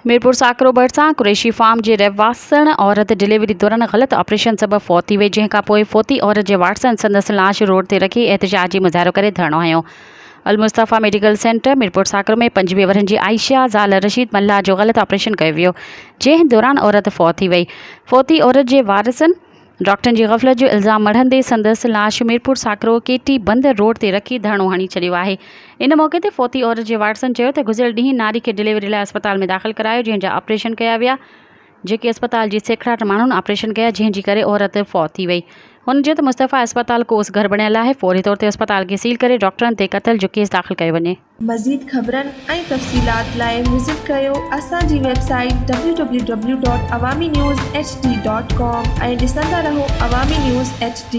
मीरपुर साकरो भरिसां कुरैशी फार्म जे रहवासन औरत डिलीवरी दौरान ग़लत ऑपरेशन सबबि फौत थी वई, जंहिंखां पोइ फौती औरत जे वारसनि संदसि लाश रोड ते रखी एहतिजाजी मुज़ाहिरो करे धरणो हंयो। अल मुस्तफ़ा मेडिकल सेंटर मीरपुर साकरो में 25 वरनि जी आयशा ज़ाल रशीद मल्ला जो ग़लत ऑपरेशन कयो वियो, जंहिं दौरान औरत फौत थी वई। फौती औरत जे वारसनि डॉक्टरनि जी ग़फ़लत जो इल्ज़ाम मढ़ंदे संदसि लाश मीरपुर साकरो केटी बंद रोड ते रखी धरणो हणी छॾियो आहे। इन मौक़े ते फौती औरत जे वारसनि चयो त गुज़िरियल ॾींहुं नारी खे डिलीवरी लाइ अस्पताल में दाख़िल करायो, जंहिंजा ऑपरेशन कया विया, जेके अस्पताल जी सैकड़ाट माण्हुनि ऑपरेशन कया, जंहिंजी करे औरत फौत थी वई। हुन चयो त मुस्तफ़ा अस्पताल कोस घर बणियल आहे, फौरी तौर ते अस्पताल खे सील करे डॉक्टरनि ते क़त्ल जो केस दाख़िल कयो वञे। मज़ीद ख़बरनि ऐं तफ़सीलात लाइ विज़िट कयो असांजी वेबसाइट www.awamiNewsHD.com ऐं ॾिसंदा रहो अवामी न्यूज़ HD।